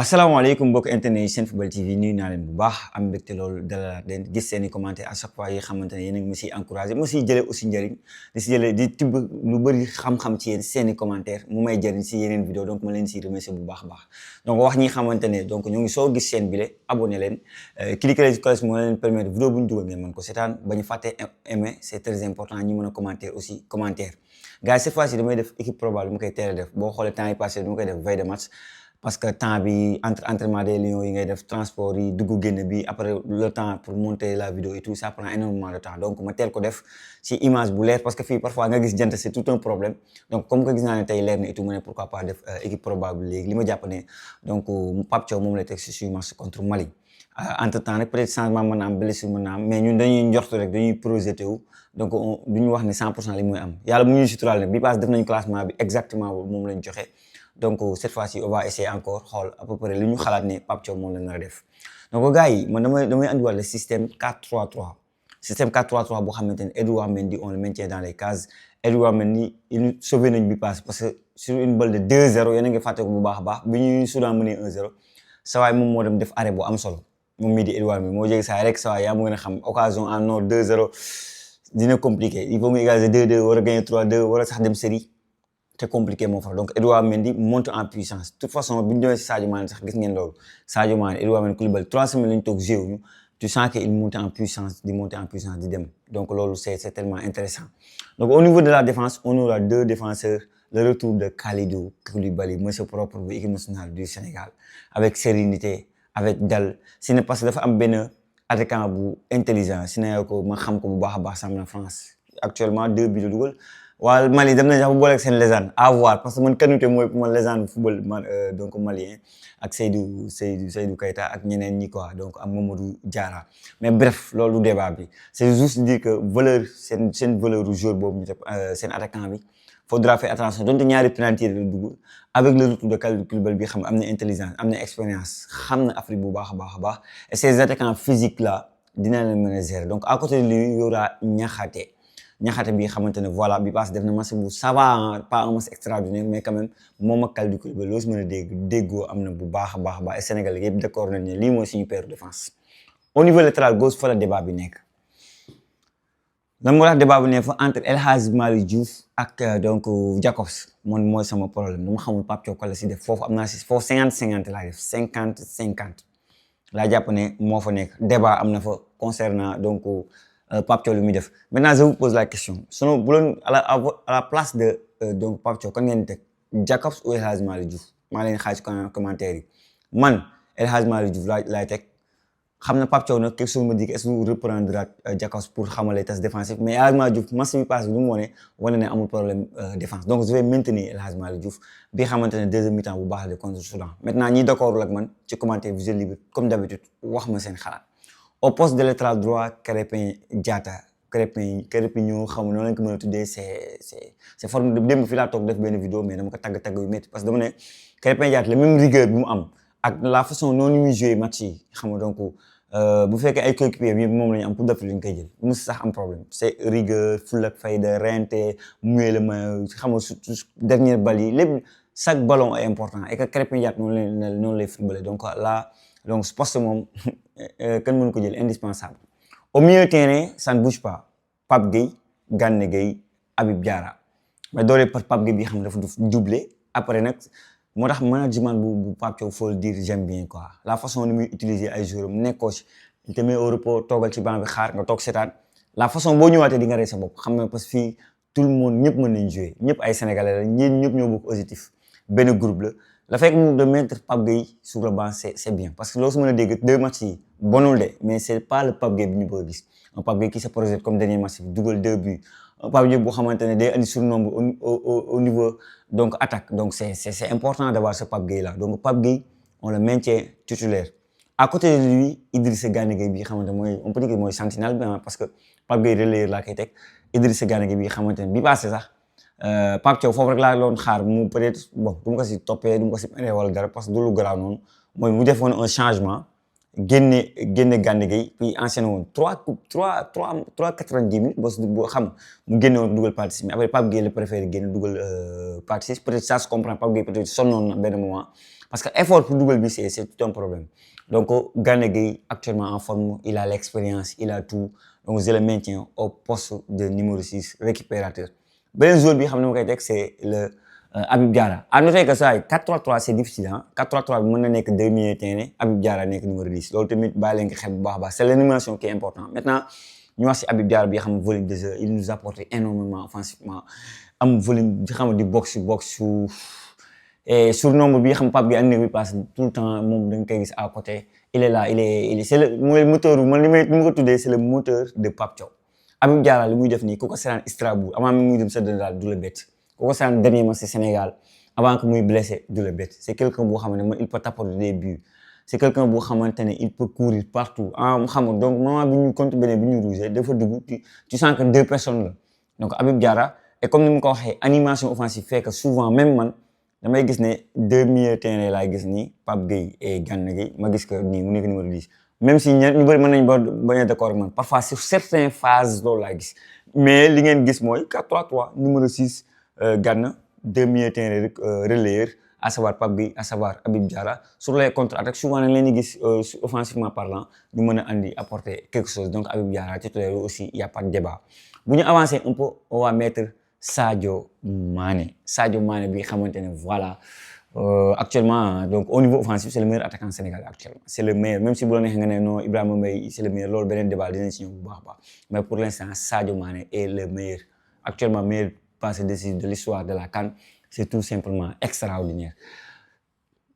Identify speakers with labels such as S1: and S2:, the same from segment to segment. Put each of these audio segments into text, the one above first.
S1: asalaamaaleykum mbokk internet yi Senfootball TV nuyu naa leen bu baax am mbégte loolu dalalaat leen gis seen i commentaire à chaque fois yi xamante ne yéen a ngi ma siy encouragé ma siy jëlee aussi njëriñ di si jëlee di tibb lu bëri xam-xam ci yéen seen i commentaire mu may jëriñ si yeneen vidéo donc ma leen siy remercier bu baax a baax donc wax ñi xamante ne donc ñu ngi soo gis chaîne bi le abonné leen cliquer leen si cloche moo leen permettre vidéo bu ñu dugal ngeen mën ko seetaan ba ñu fàtte aimer c'est très important ñu mën a commentaire aussi commentaire gars yi cette fois ci damay def équipe probable mu koy teel a def boo xoolee temps yi passé dama koy def veille de match parce que temps bi entre entraînement des lions yi ngay def transport yi dugg génn bi après le temps pour monter la vidéo et tout ça prend énormément de temps donc ma teel ko def ci image bu leer parce que fii parfois nga gis jant c'est tout un problème donc comme que gis naa ne tey leer na et tout ma ne pourquoi pas def équipe probable léegi li ma jàpp ne donc Pape Thiaw moom lay teg si suñu match contre Mali entre temps nag peut-être changement mën na am blessure mën na am mais ñun dañuy njort rek dañuy projeté wu donc duñu wax ne 100% li mooy am yàlla mu ñuy suturaal nag bi passe def nañu classement bi exactement moom lañ joxe donc cette fois-ci on va essayer encore xool à peu près li ñu xalaat ne Pape Thiaw moom la nar a def donc gars yi man damay andiwaat le système 4-3-3 système 4-3-3 boo xamante ne Edouard Mendy on le maintient dans les cases Edouard Mendy il sauvé nañ bi passe parce que sur une balle de 2-0 yéen a ngi fàtte ko bu baax a baax bi ñuy Soudan mënee 1-0 sa waay moom moo dem def arrêt bu am solo moom mii di Edouard Mendy moo jege saa rek sa waay yaa mu gën a xam occasion en or 2-0 dina compliqué il faut mu égaliser 2-2 war a gagner 3-2 war a sax dem série c'est compliqué mon frère donc Edouard Mendy monte en puissance de toute façon bi ñu demee si Sadio Mané sax gis ngeen loolu Sadio Mané Edouard Mendy Koulibaly 3 semaines la ñu toog joué wuñu tu sens que il monte en puissance di dem donc loolu c'est tellement intéressant donc au niveau de la défense on aura deux défenseurs le retour de Kalidou Koulibaly monsieur propre bu équipe nationale du Sénégal avec sérénité avec dal si ne parce que dafa am benn attaquant bu intelligent si ne ko ma xam ko bu baax a baax sam na France actuellement 2 buts de dugal waa Mali dem nañ sax bu booleeg seen légende à voir parce que man Kanouté mooy pour man légende football donc malien ak Seydou Keita ak ñeneen ñi quoi donc ak Mamadou Diarra mais bref loolu débat bi c'est juste dire que valeur seen valeur du joueur boobu ñu def seen attaquant bi faudra faire attention donte ñaari penalty la dugg avec le retour de Kalidou Koulibaly bi xam am na intelligence am na expérience xam na Afrique bu baax a baax a baax et ces attaquants physiques là dina leen mën a gérer donc à côté de lui il y aura Niakhaté bi xamante ne voilà bi passe def na match bu ça va pas un match extraordinaire mais quand même moom ak Kalidou Koulibaly loo si mën a déggoo am na bu baax a baax a baax et Sénégal yëpp d'accord nañ ne lii mooy suñu paire de défense au niveau latéral gauche fa la débat bi nekk lan moo tax débat bi nekk fa entre El Hadji Malick Diouf ak donc Jacobs man mooy sama problème dama xamul Pape Thiaw ko la si def foofu am naa si foofu 50-50 laa def 50-50 laa jàpp ne moo fa nekk débat am na fa concernant donc Pape Thiaw lu muy def maintenant je vous pose la question sinon bu leen à la place de donc Pape Thiaw kan ngeen teg Jacobs ou El Hadji Malick Diouf maa leen xaaj commentaire yi man El Hadji Malick Diouf laay teg xam na Pape Thiaw nag quelque chose me dit que est-ce que vous reprendra Jacobs pour xamal les tâches défensives mais El Hadji Malick Diouf match bi passe bi lu mu wane ne amul problème défense donc je vais maintenir El Hadji Malick Diouf bi xamante ne deuxième mi-temps bu baax la contre Soudan maintenant ñi d'accord ak man ci commentaire vous êtes libre comme d'habitude wax ma seen xalaat au poste de latéral droit Krépin Diatta Krépin ñoo xam noonu lañ ko mën a tuddee c'est forme de démb fi laa toog def benn vidéo mais dama ko tagg yu métti parce que dama ne Krépin Diatta la même rigueur bi mu am ak la façon noonu muy jouer match yi xam nga donc bu fekkee ay coéquipiers bi moom la ñu am pour def li ñu koy jël mu sax am problème c'est rigueur fulla ak fayda rente muyee la ma xam nga surtout dernière balle yi lépp chaque ballon est important et que Krépin Diatta noonu lay footballé donc là donc ce poste moom kenn mënu ko jël indispensable au milieu terrain ça ne bouge pas Pape Gueye Gana Gueye Habib Diarra mais doole par Pape Gueye bi xam ne dafa doublé après nag moo tax management bu Pape Thiaw faut le dire j'aime bien quoi la façon ni muy utiliser ay joueurs nekkoo ci te met au repos toogal ci banc bi xaar nga toog seetaan la façon boo ñëwaatee di nga rey sa bopp xam nga parce que fii tout le monde ñëpp mën nañ jouer ñëpp ay sénégalais la ñëpp ñoo bokk positif benn groupe la fait que de mettre Pape Gueye sur le banc c'est bien parce que loolu su mën a dégg 2 matchs yi bonul de mais c'est pas le Pape Gueye bi ñu bëgg a gis un Pape Gueye qui se projette comme dernier match bi dugal 2 buts un Pape Gueye boo xamante ne day andi surnombre au niveau donc attaque donc c'est important d'avoir ce Pape Gueye là donc Pape Gueye on le maintient titulaire à côté de lui Idrissa Gana Gueye bi xamante mooy on peut dire que mooy sentinelle bi parce que Pape Gueye relayeur laa koy teg Idrissa Gana Gueye bi xamante ne bi passé sax Pape Thiaw foofu rek laa doon xaar mu peut-être bon du ma ko si toppee du ma ko si ëree wala dara parce que du lu garaaw noonu mooy mu defoon un changement génne Gana Gueye puis enchaîné woon 90 minutes boo xam mu génne woon dugal partie mais après Pape Gueye la préféré génne dugal partie peut-être ça se comprend Pape Gueye peut-être sonnoon na benn moment parce que effort pour dugal bi c'est tout un problème donc Gana Gueye actuellement en forme il a l'expérience il a tout donc je le maintiens au poste de numéro 6 récupérateur beneen joueur bi xam ne ma koy teg c'est le Habib Diarra à noter que ça 4-3-3 c'est difficile ah 4-3-3 bi mën na nekk deux milieux de terrain Habib Diarra nekk numéro 10 loolu tamit bàyyi leen ko xel bu baax a baax c'est l'animation qui est important maintenant ñu wax si Habib Diarra bi xam volume de jeu il nous apporte énormément offensivement am volume xam di box et surnombre bi xam Pape Gueye année bi passe tout le temps moom da nga koy gis à côté il est là il est c'est le mooy moteur man li ma ko tuddee c'est le moteur de Pape Thiaw Habib Diarra li muy def nii ku ko seetaan Strasbourg avant mi muy dem sa daal du la bett ku ko seetaan dernier match Sénégal avant que muy blessé du la bett c'est quelqu'un boo xamante ne il peut t'apporter des buts c'est quelqu'un boo xamante ne il peut courir partout ah xam nga donc moment bi ñu contre beneen bi ñu rouge dafa dugg tu sens que deux personnes la donc Habib Diarra et comme ni mu ko waxee animation offensive fait que souvent même man damay gis ne deux milieux terrain laay gis nii Pape Gueye et Gana Gueye ma gis que nii mu nekk numéro 10 même si ñu bëri mën nañu bañ a d'accord ak man parfois sur certaines phases loolu laa gis mais li ngeen gis mooy 4-3-3 numéro 6 Gana deux milieux terrain relayeurs à savoir Pape Gueye à savoir Habib Diarra sur les contre-attaques souvent nañ leen di gis offensivement parlant ñu mën a andi apporter quelque chose donc Habib Diarra titulaire aussi il y a pas de débat bu ñu avancer un peu on va mettre Sadio Mané bi xamante ne voilà actuellement donc au niveau offensif c'est le meilleur attaquant sénégalais actuellement c'est le meilleur même si bu la neexee nga ne non Ibrahima Mbaye c'est le meilleur loolu beneen débat dinañ si ñëw bu baax baax mais pour l'instant Sadio Mané est le meilleur actuellement meilleur passeur décisif de l'histoire de la CAN c'est tout simplement extraordinaire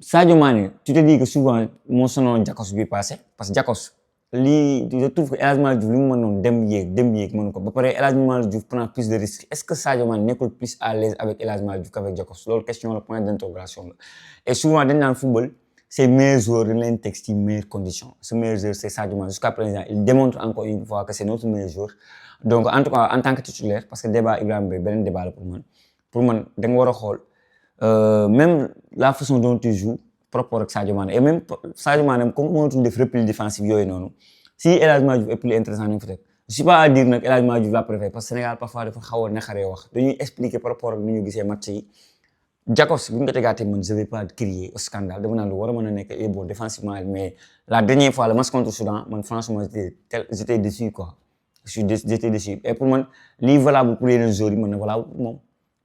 S1: Sadio Mané tu te dis que souvent moo sonoon Jakos bi passé parce que Jakos lii je trouve que El Hadji Malick Diouf li mu mën noonu dem yéeg mënu ko ba pare El Hadji Malick Diouf prend plus de risques est-ce que Sadio Mané nekkul plus à l'aise avec El Hadji Malick Diouf qu'avec Jakos loolu question la point d'interrogation la et souvent dañ naan football ses meilleurs joueurs dañ leen teg ci meilleures conditions ce meilleur joueur c'est Sadio Mané jusqu'à présent il démontre encore une fois que c'est notre meilleur joueur donc en tout cas en tant que titulaire parce que débat Ibrahima Mbaye beneen débat la pour man da nga war a xool même la façon dont tu joues par rapport ak Sadio Mané et même Sadio Mané comme mënatul def repli défensif yooyu noonu si El Hadji Malick Diouf est plus intéressant nañ fa teg je suis pas à dire nag El Hadji Malick Diouf la préféré parce que Sénégal parfois dafa xaw a naqaree wax dañuy expliquer par rapport ak ni ñu gisee match yi Jakobs bu ñu ko tegaatee man je vais pas crier au scandale dama naan lu war a mën a nekk et bon défensivement mais la dernière fois le match contre Soudan man franchement j'étais déçu quoi j'étais déçu et pour man lii valable pour yeneen joueurs yi man na valable pour moom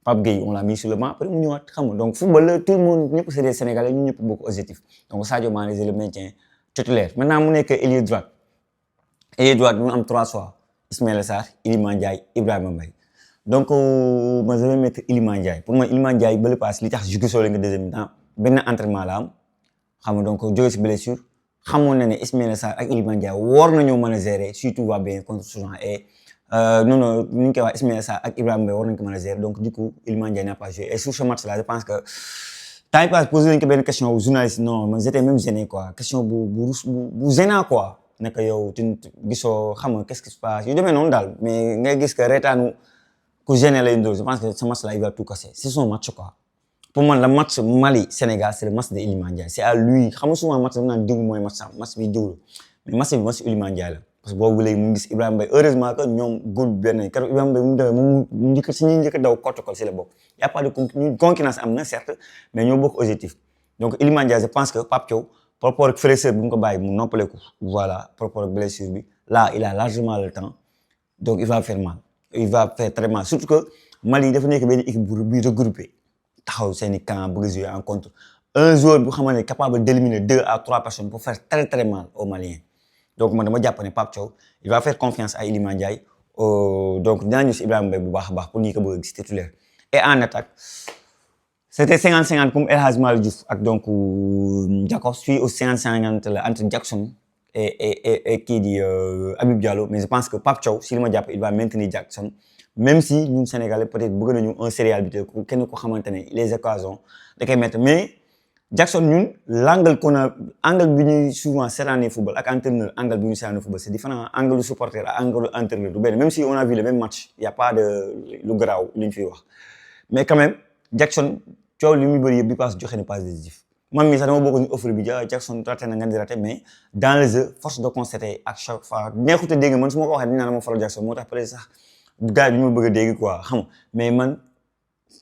S1: Pape Gueye on l'a mis sur le banc après mu ñëwaat xam nga donc football tout le monde ñëpp c'est des Sénégalais ñu ñëpp bokk objectif donc Sadio Mané je le maintiens titulaire maintenant mu nekk ailier droit mu am trois choix Ismaïla Sarr Iliman Ndiaye Ibrahima Mbaye donc moi je vais mettre Iliman Ndiaye pour moi Iliman Ndiaye ba le passe li tax jugu soo nga deuxième temps benn entraînement la am xam nga donc jóge si blessure xamoon na ne Ismaïla Sarr ak Iliman Ndiaye war nañoo mën a gérer si tout va bien contre Soudan et non ni ñu koy wax Ismaïla Sarr ak Ibrahima Mbaye war nañu ko mën a gérer donc du coup Iliman Ndiaye n'a pas joué et sur ce match là je pense que temps yii passe posé nañu ko benn question journaliste non man j'étais même gêné quoi question bu gênant quoi naka yow gisoo xam nga qu'est-ce qui se passe yu demee noonu daal mais nga gis que reetaanu ku gêné lay ndóol je pense que ce match là il va tout casser c'est son match quoi pour moi le match Mali Sénégal c'est le match de Iliman Ndiaye c'est à lui xam nga souvent match dama naan diw mooy match bi diw la mais match Iliman Ndiaye la parce que boobu léegi mu ngi gis Ibrahima Mbaye heureusement que ñoom góor benn keroog Ibrahima Mbaye mu demee moom mu njëkk si ñi njëkk daw protocole si la bokk y a pas de concurrence am na certes mais ñoo bokk objectif donc Iliman Ndiaye je pense que Pape Thiaw par rapport ak fraîcheur bi mu ko bàyyi mu noppaleku voilà par rapport ak blessure bi là il a largement le temps donc il va faire mal il va faire très mal surtout que Mali dafa nekk benn équipe bu regroupé taxaw seeni camp bëgg jouer en contre un joueur bu xamante ne capable d'éliminer 2 à 3 personnes pour faire très très mal aux Maliens donc man dama jàpp ne Pape Thiaw il va faire confiance à Iliman Ndiaye donc dinaa ñëw si Ibrahima Mbaye bu baax a baax pour ñi ko bëgg a gis titulaire et en attaque c'était 50-50 comme El Hadji Malick Diouf ak donc Jakobs puis au 50-50 la entre Jackson et kii di Habib Diallo mais je pense que Pape Thiaw si li ma jàpp il va maintenir Jackson même si ñun Sénégalais peut-être bëgg nañu un céréal bi kenn ko xamante ne les occasions da koy mettre mais Jackson ñun l'angle qu'on a angle bi ñuy souvent seetaanee football ak entraîneur angle bi ñuy seetaanee football c'est différent angle supporter ak angle entraîneur du benn même si on a vu le même match il y a pas de lu garaaw li ñu fiy wax mais quand même Jackson coow li muy bëri yëpp bi passe joxe na passe décisif man mii sax dama bokk ñu offre bi Jackson raté na nga di raté mais dans le jeu force de constater à chaque fois neexut a dégg man su ma ko waxee dañu naan dama faral Jackson moo tax peut-être sax gars yi ñu ma bëgg a dégg quoi xam mais man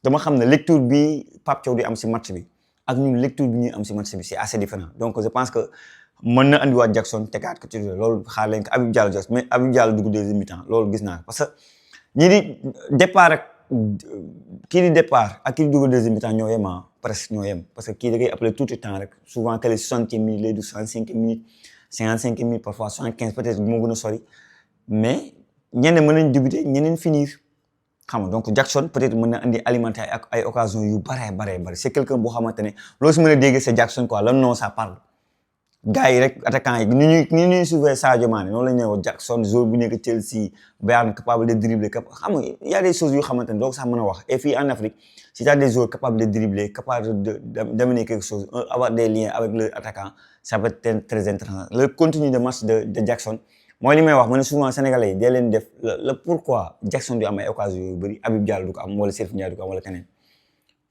S1: dama xam ne lecture bi Pape Thiaw di am si match bi ak ñun lecture bi ñuy am si match bi c'est assez différent donc je pense que mën na andiwaat Jackson tegaat ko titulaire loolu xaar leen ko Habib Diallo jos mais Habib Diallo dugg deuxième mi-temps loolu gis naa ko parce que ñi di départ ak kii di départ ak kii di dugg deuxième mi-temps ñoo yem presque ñoo yem parce que kii da koy appelé tout le temps rek souvent que les 60e minutes lay du 65e minutes 55e minutes parfois 75 peut-être moo gën a sori mais ñenn mën nañ débuter ñeneen finir xam nga donc Jackson peut-être mën na andi alimenter ak ay occasion yu bare c'est quelqu'un boo xamante ne loolu su mën a dégg c'est Jackson quoi le nom ça parle gars yi rek attaquant yi ni ñuy sauver Sadio Mané noonu la ñu wax Jackson joueur bu nekk Chelsea Bayern capable de dribbler xam nga y a des choses yu xamante ne donc sax mën a wax et fii en Afrique si tu as des joueurs capables de dribbler capables d'amener quelque chose avoir des liens avec le attaquant ça peut être très intéressant le contenu de match de Jackson mooy li may wax ma ne souvent sénégalais yi dee leen def le pourquoi Jackson du am ay occasion yu bëri Habib Diallo du ko am wala Serif Ndiaye du ko am wala keneen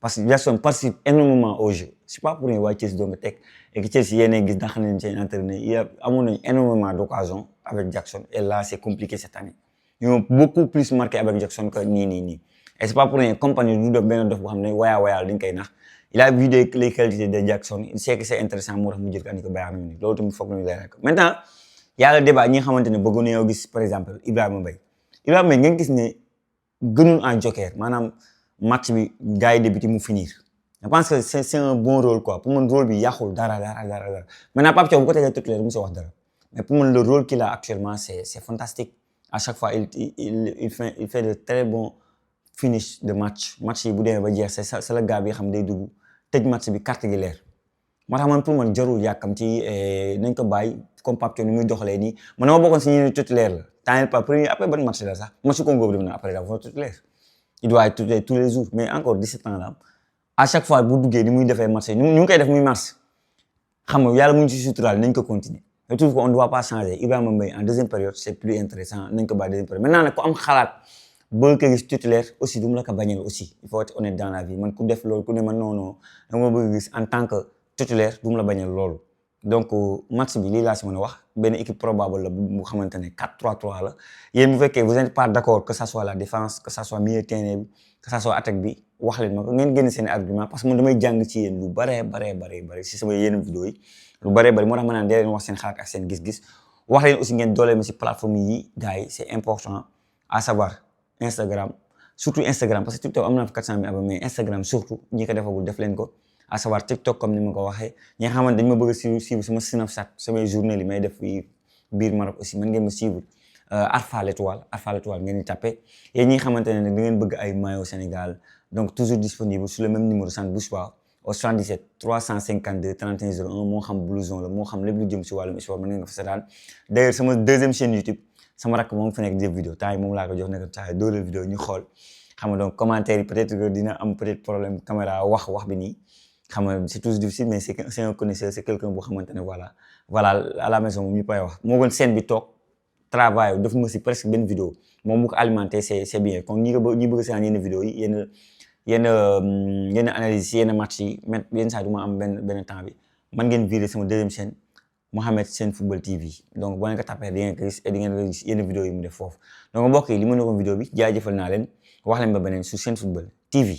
S1: parce que Jackson participe énormément au jeu c'est pas pour rien waa Chelsea doon nga teg et que Chelsea yéen gis ndax nañ seen entraîneur il y a amoon nañ énormément d'occasions avec Jackson et là c'est compliqué cette année ils ont beaucoup plus marqué avec Jackson que nii et c'est pas pour rien compagnie du def benn dof boo xam ne wayaa dañ koy nax il a vu les qualités de Jackson il sait que c'est intéressant moo tax mu jël ko andi ko Bayern Munich loolu tamit foog nañu leeral ko maintenant y a le débat ñi nga xamante ne bëggoon nañoo gis par exemple Ibrahima Mbaye ngeen gis ne gënul en joker maanaam match bi gars yi débuté mu finir je pense que c'est un bon rôle quoi pour man rôle bi yàqul dara maintenant Pape Thiaw bu ko tegee titulaire mu si wax dara mais pour man le rôle qu'il a actuellement c'est fantastique à chaque fois il fait de très bons finish de match yi bu demee ba jeex c'est le gars bi xam day dugg tëj match bi carte gi leer moo tax man pour man jarul yàkkamti nañ ko bàyyi comme Pape Thiaw ni muy doxalee nii man dama bokkoon si ñi titulaire la temps pas premier après ban match la sax match Congo bi dem na après dafa titulaire il doit être titulaire tous les jours mais encore 17 ans là à chaque fois bu duggee ni muy defee match ñu ngi koy def muy match xam nga yàlla mu ngi ci suturaal nañ ko continuer mais toujours on ne doit pas changer Ibrahima Mbaye en deuxième période c'est plus intéressant nañ ko bàyyi deuxième période maintenant nag ku am xalaat bëgg ko gis titulaire aussi du mu la ko bañal aussi il faut être honnête dans la vie man ku def loolu ku ne man non dama bëgg gis en tant que titulaire du mu la bañal loolu donc match bi lii laa si mën a wax benn équipe probable la bu xamante ne 4-3-3 la yéen bu fekkee vous n'êtes pas d'accord que ça soit la défense que ça soit milieu terrain bi que ça soit attaque bi wax leen ma ko ngeen génn seen argument parce que man damay jàng ci yéen lu bare si sama yenn vidéo yi lu bare moo tax ma naan dee leen wax seen xalaat ak seen gis-gis wax leen aussi ngeen dooleel ma si plateforme yi gars yi c'est important à savoir Instagram surtout Instagram parce que TikTok am na fa 400 000 abonnés mais Instagram surtout ñi ko defagul def leen ko à savoir TikTok comme ni ma ko waxee ñi nga xamante dañ ma bëgg a suivre sama Snapchat samay journée li may def fii biir Maroc aussi mën ngeen ma suivre Arfa l'étoile ngeen di tapé yéen ñi nga xamante ne da ngeen bëgg ay maillot Sénégal donc toujours disponible sur le même numéro ça ne bouge pas au 77 352 31 01 moo xam blouson la moo xam lépp lu jëm si wàllum sport mën ngeen ko fa seetaan d'ailleurs sama deuxième chaîne YouTube sama rakk moom fa nekk def vidéo temps yi moom laa ko jox nekk temps yi dooleel vidéo ñu xool xam nga donc commentaire yi peut-être que dina am peut-être problème caméra wax bi nii xam nga c'est toujours difficile mais c'est un connaisseur c'est quelqu'un boo xamante ne voilà à la maison moom ñu koy wax moo gën scène bi toog travail def ma si presque benn vidéo moom bu ko alimenté c'est bien kon ñi bëgg seen yenn vidéo yi yenn analyse yenn match yi mais yenn saa du ma am benn temps bi man ngeen virer sama deuxième chaîne Mohamed Sen Football TV donc boo leen ko tapé di ngeen ko gis et di ngeen ko gis yenn vidéo yi mu def foofu donc mbokk yi li ma nekkoon vidéo bi jaajëfal naa leen wax leen ba beneen sur Sen Football TV